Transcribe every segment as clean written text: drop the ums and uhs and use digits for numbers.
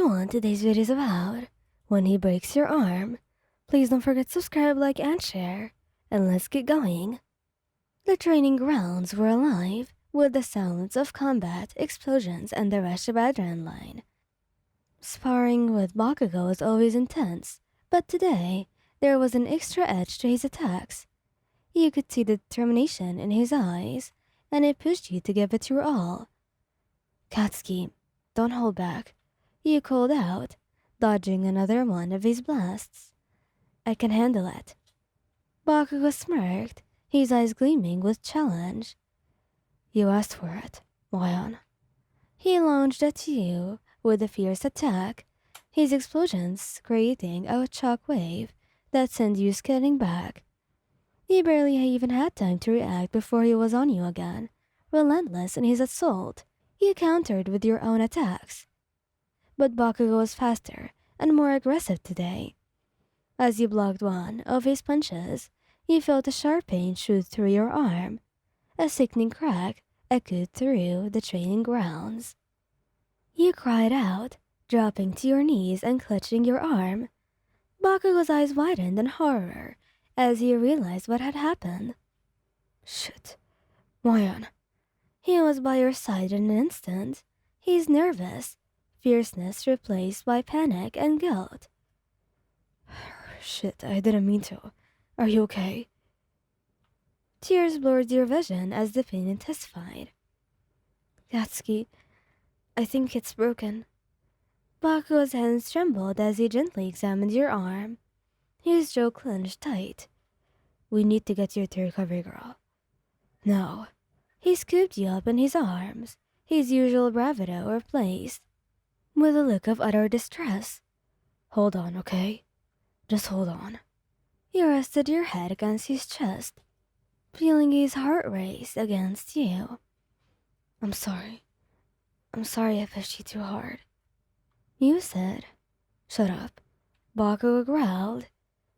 what today's video is about. When he breaks your arm, please don't forget to subscribe, like, and share. And let's get going. The training grounds were alive with the sounds of combat, explosions, and the rush of adrenaline. Sparring with Bakugou was always intense, but today there was an extra edge to his attacks. You could see the determination in his eyes, and it pushed you to give it your all. Katsuki, don't hold back, you called out, dodging another one of his blasts. I can handle it. Bakugou smirked, his eyes gleaming with challenge. You asked for it, Lion. He lunged at you with a fierce attack, his explosions creating a shock wave that sent you skidding back. He barely even had time to react before he was on you again, relentless in his assault. You countered with your own attacks. But Bakugou was faster and more aggressive today. As you blocked one of his punches, you felt a sharp pain shoot through your arm. A sickening crack echoed through the training grounds. You cried out, dropping to your knees and clutching your arm. Bakugou's eyes widened in horror as he realized what had happened. Shit. Lion. He was by your side in an instant. He's nervous, fierceness replaced by panic and guilt. Shit, I didn't mean to. Are you okay? Tears blurred your vision as the pain intensified. Katsuki, I think it's broken. Bakugou's hands trembled as he gently examined your arm. His jaw clenched tight. We need to get you to recovery, girl. No. He scooped you up in his arms, his usual bravado replaced, with a look of utter distress. Hold on, okay? Just hold on. You rested your head against his chest, feeling his heart race against you. I'm sorry. I'm sorry I pushed you too hard. You said. Shut up. Bakugou growled,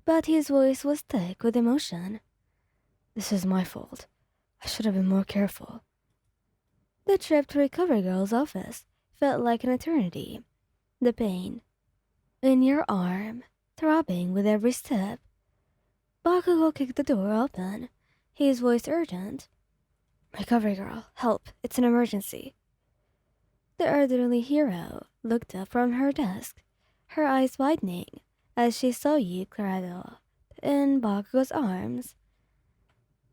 but his voice was thick with emotion. This is my fault. I should have been more careful. The trip to Recovery Girl's office felt like an eternity. The pain in your arm, throbbing with every step. Bakugou kicked the door open, his voice urgent. Recovery Girl, help, it's an emergency. The elderly hero looked up from her desk, her eyes widening as she saw you cradled in Bakugou's arms.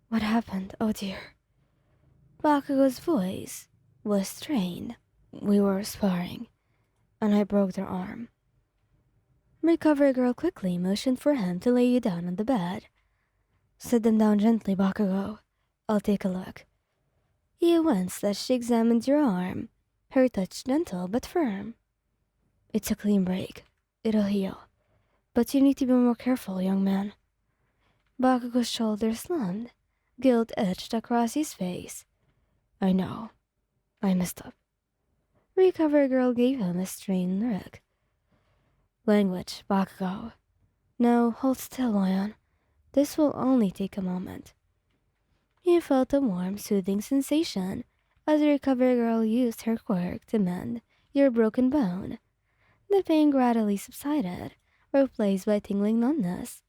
What happened? Oh dear. Bakugou's voice was strained. We were sparring, and I broke their arm. Recovery Girl quickly motioned for him to lay you down on the bed. Sit them down gently, Bakugou. I'll take a look. You winced as she examined your arm, her touch gentle but firm. It's a clean break. It'll heal. But you need to be more careful, young man. Bakugou's shoulders slumped. Guilt etched across his face. I know. I messed up. Recovery Girl gave him a strained look. Language, Bakugou. No, hold still, Lion. This will only take a moment. You felt a warm, soothing sensation as the Recovery Girl used her quirk to mend your broken bone. The pain gradually subsided, replaced by tingling numbness.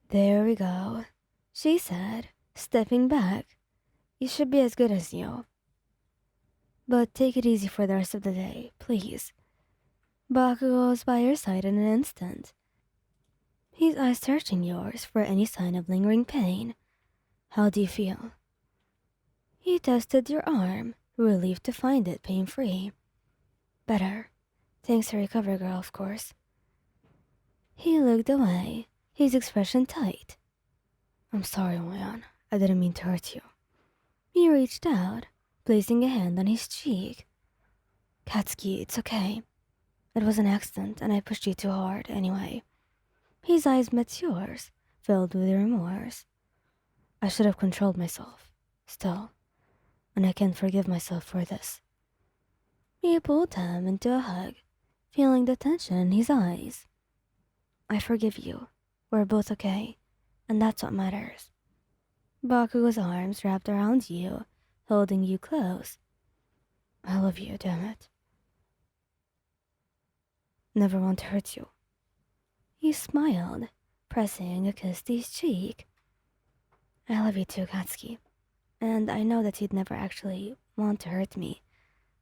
There we go, she said, stepping back. You should be as good as you. But take it easy for the rest of the day, please. Bakugou was by your side in an instant, his eyes searching yours for any sign of lingering pain. How do you feel? He tested your arm, relieved to find it pain-free. Better. Thanks to Recovery Girl, of course. He looked away, his expression tight. I'm sorry, Lion. I didn't mean to hurt you. He reached out, placing a hand on his cheek. Katsuki, it's okay. It was an accident, and I pushed you too hard, anyway. His eyes met yours, filled with remorse. I should have controlled myself, still, and I can't forgive myself for this. He pulled him into a hug, feeling the tension in his eyes. I forgive you. We're both okay, and that's what matters. Bakugou's arms wrapped around you, holding you close. I love you, damn it. never want to hurt you." He smiled, pressing a kiss to his cheek. "I love you too, Katsuki. And I know that you'd never actually want to hurt me.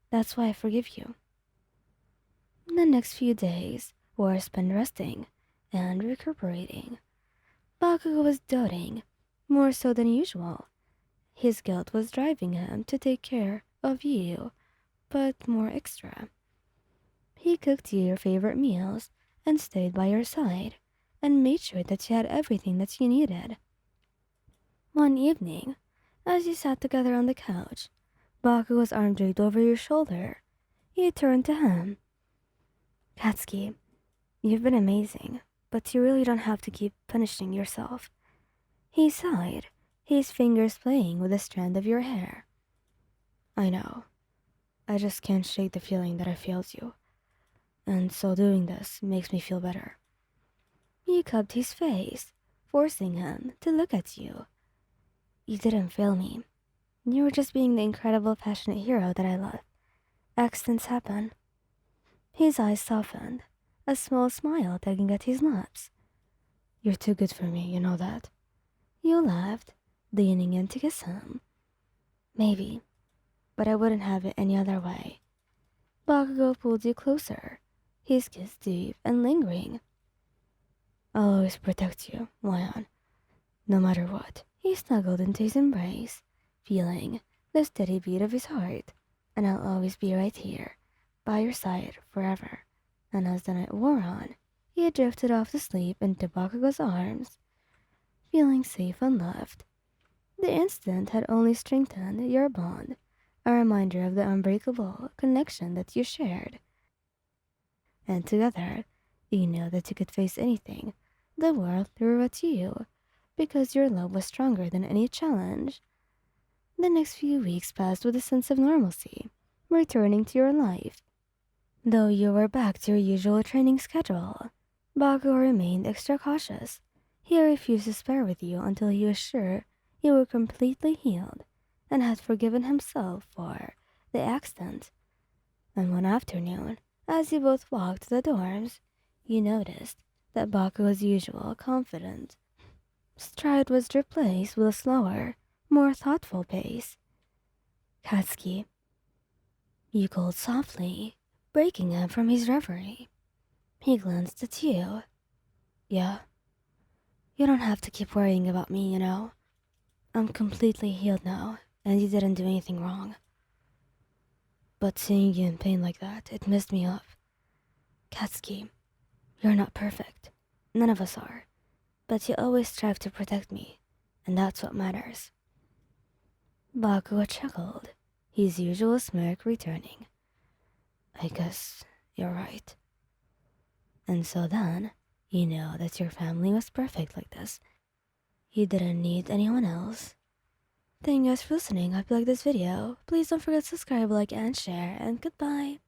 That's why I forgive you." The next few days were spent resting and recuperating. Bakugo was doting, more so than usual. His guilt was driving him to take care of you, but more extra. He cooked you your favorite meals and stayed by your side and made sure that you had everything that you needed. One evening, as you sat together on the couch, Bakugo's arm draped over your shoulder, you turned to him. "Katsuki, you've been amazing, but you really don't have to keep punishing yourself." He sighed, his fingers playing with a strand of your hair. "I know. I just can't shake the feeling that I failed you. And so doing this makes me feel better." You cupped his face, forcing him to look at you. "You didn't fail me. You were just being the incredible, passionate hero that I love. Accidents happen." His eyes softened, a small smile tugging at his lips. "You're too good for me, you know that." You laughed, leaning in to kiss him. "Maybe, but I wouldn't have it any other way." Bakugo pulled you closer, his kiss deep and lingering. "I'll always protect you, Lion, no matter what." He snuggled into his embrace, feeling the steady beat of his heart. "And I'll always be right here, by your side forever." And as the night wore on, you drifted off to sleep into Bakugo's arms, feeling safe and loved. The incident had only strengthened your bond, a reminder of the unbreakable connection that you shared. And together, you knew that you could face anything the world threw at you, because your love was stronger than any challenge. The next few weeks passed with a sense of normalcy, returning to your life. Though you were back to your usual training schedule, Bakugo remained extra cautious. He refused to spar with you until he was sure you were completely healed and had forgiven himself for the accident. And one afternoon, as you both walked to the dorms, you noticed that Bakugo's usual confident stride was replaced with a slower, more thoughtful pace. "Katsuki," you called softly, breaking him from his reverie. He glanced at you. "Yeah? You don't have to keep worrying about me, you know. I'm completely healed now, and you didn't do anything wrong. But seeing you in pain like that, it messed me up. Katsuki, you're not perfect. None of us are. But you always strive to protect me, and that's what matters." Bakugo chuckled, his usual smirk returning. "I guess you're right." And so then, you know that your family was perfect like this. You didn't need anyone else. Thank you guys for listening. I hope you liked this video. Please don't forget to subscribe, like, and share, and goodbye.